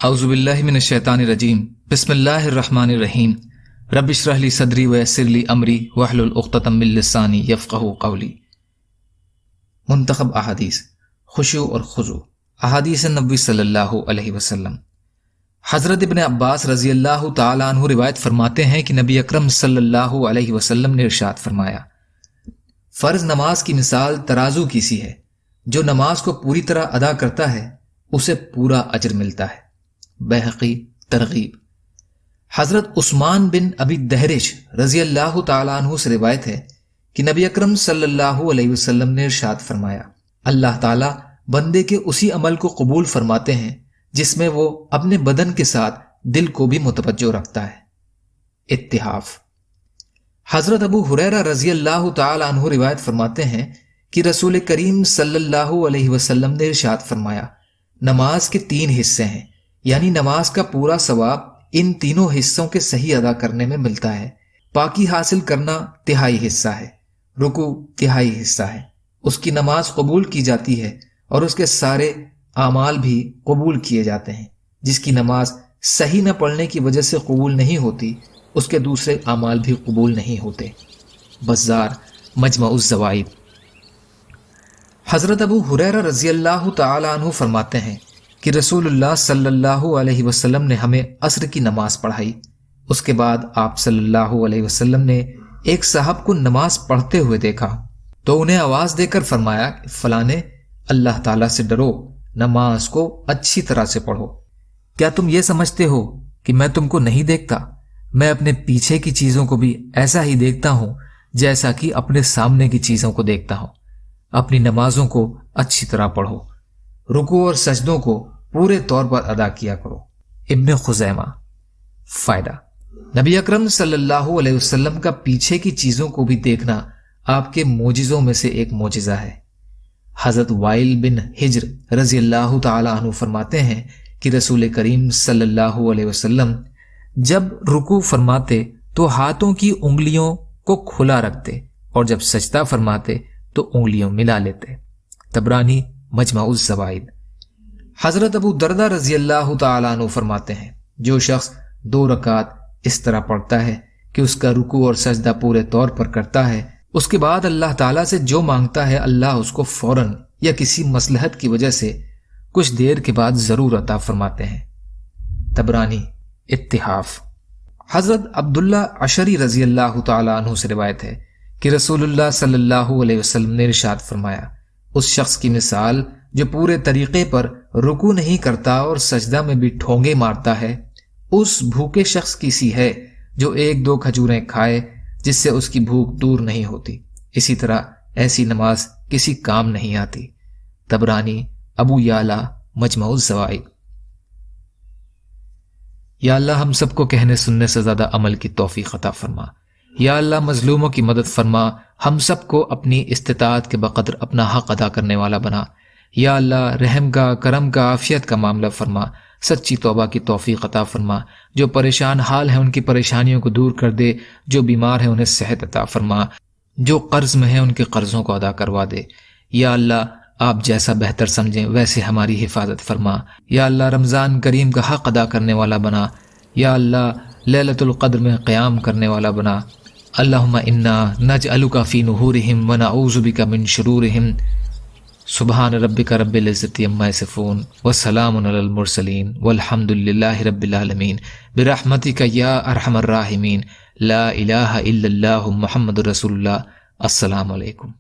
اعوذ باللہ من الشیطان الرجیم بسم اللہ الرحمن الرحیم رب اشرح لی صدری ویسر لی امری واحلل عقدۃ من لسانی یفقہوا قولی۔ منتخب احادیث، خشوع اور خضوع، احادیث-ے-نبوی صلی اللہ علیہ وسلم۔ حضرت ابن عباس رضی اللہ تعالیٰ عنہ روایت فرماتے ہیں کہ نبی اکرم صلی اللہ علیہ وسلم نے ارشاد فرمایا، فرض نماز کی مثال ترازو کی سی ہے، جو نماز کو پوری طرح ادا کرتا ہے اسے پورا اجر ملتا ہے۔ بہقی ترغیب۔ حضرت عثمان بن ابی دہرش رضی اللہ تعالیٰ عنہ سے روایت ہے کہ نبی اکرم صلی اللہ علیہ وسلم نے ارشاد فرمایا، اللہ تعالیٰ بندے کے اسی عمل کو قبول فرماتے ہیں جس میں وہ اپنے بدن کے ساتھ دل کو بھی متوجہ رکھتا ہے۔ اتحاف۔ حضرت ابو ہریرہ رضی اللہ تعالیٰ عنہ روایت فرماتے ہیں کہ رسول کریم صلی اللہ علیہ وسلم نے ارشاد فرمایا، نماز کے 3 حصے ہیں، یعنی نماز کا پورا ثواب ان تینوں حصوں کے صحیح ادا کرنے میں ملتا ہے۔ پاکی حاصل کرنا 1/3 حصہ ہے، رکوع 1/3 حصہ ہے، اس کی نماز قبول کی جاتی ہے اور اس کے سارے اعمال بھی قبول کیے جاتے ہیں۔ جس کی نماز صحیح نہ پڑھنے کی وجہ سے قبول نہیں ہوتی، اس کے دوسرے اعمال بھی قبول نہیں ہوتے۔ بزار، مجمع الزوائد۔ حضرت ابو ہریرہ رضی اللہ تعالی عنہ فرماتے ہیں کہ رسول اللہ صلی اللہ علیہ وسلم نے ہمیں عصر کی نماز پڑھائی۔ اس کے بعد آپ صلی اللہ علیہ وسلم نے ایک صاحب کو نماز پڑھتے ہوئے دیکھا تو انہیں آواز دے کر فرمایا، فلانے، اللہ تعالیٰ سے ڈرو، نماز کو اچھی طرح سے پڑھو۔ کیا تم یہ سمجھتے ہو کہ میں تم کو نہیں دیکھتا؟ میں اپنے پیچھے کی چیزوں کو بھی ایسا ہی دیکھتا ہوں جیسا کہ اپنے سامنے کی چیزوں کو دیکھتا ہوں۔ اپنی نمازوں کو اچھی طرح پڑھو، رکوع اور سجدوں کو پورے طور پر ادا کیا کرو۔ ابن خزیمہ۔ فائدہ: نبی اکرم صلی اللہ علیہ وسلم کا پیچھے کی چیزوں کو بھی دیکھنا آپ کے معجزوں میں سے ایک معجزہ ہے۔ حضرت وائل بن حجر رضی اللہ تعالی عنہ فرماتے ہیں کہ رسول کریم صلی اللہ علیہ وسلم جب رکوع فرماتے تو ہاتھوں کی انگلیوں کو کھلا رکھتے اور جب سجدہ فرماتے تو انگلیوں ملا لیتے۔ طبرانی، مجمع الزوائد۔ حضرت ابو دردہ رضی اللہ تعالیٰ عنہ فرماتے ہیں، جو شخص 2 رکعت اس طرح پڑھتا ہے کہ اس کا رکوع اور سجدہ پورے طور پر کرتا ہے، اس کے بعد اللہ تعالیٰ سے جو مانگتا ہے اللہ اس کو فوراً یا کسی مصلحت کی وجہ سے کچھ دیر کے بعد ضرور عطا فرماتے ہیں۔ طبرانی، اتحاف۔ حضرت عبداللہ عشری رضی اللہ تعالیٰ عنہ سے روایت ہے کہ رسول اللہ صلی اللہ علیہ وسلم نے ارشاد فرمایا، اس شخص کی مثال جو پورے طریقے پر رکوع نہیں کرتا اور سجدہ میں بھی ٹھونگے مارتا ہے، اس بھوکے شخص کی سی ہے جو 1-2 کھجوریں کھائے جس سے اس کی بھوک دور نہیں ہوتی۔ اسی طرح ایسی نماز کسی کام نہیں آتی۔ طبرانی، ابو یعلا، مجمع الزوائد۔ یا اللہ ہم سب کو کہنے سننے سے زیادہ عمل کی توفیق عطا فرما۔ یا اللہ مظلوموں کی مدد فرما، ہم سب کو اپنی استطاعت کے بقدر اپنا حق ادا کرنے والا بنا۔ یا اللہ رحم کا، کرم کا، عافیت کا معاملہ فرما، سچی توبہ کی توفیق عطا فرما۔ جو پریشان حال ہیں ان کی پریشانیوں کو دور کر دے، جو بیمار ہیں انہیں صحت عطا فرما، جو قرض میں ہیں ان کے قرضوں کو ادا کروا دے۔ یا اللہ آپ جیسا بہتر سمجھیں ویسے ہماری حفاظت فرما۔ یا اللہ رمضان کریم کا حق ادا کرنے والا بنا۔ یا اللہ لیلۃ القدر میں قیام کرنے والا بنا۔ اللہم انا نجعلک فی نحورہم ونعوذ بک من شرورہم۔ سبحان ربک رب العزت عما یصفون وسلام علی المرسلین والحمد للہ رب العالمین برحمتک یا ارحم الراحمین لا الہ الا اللہ محمد رسول اللہ۔ السلام علیکم۔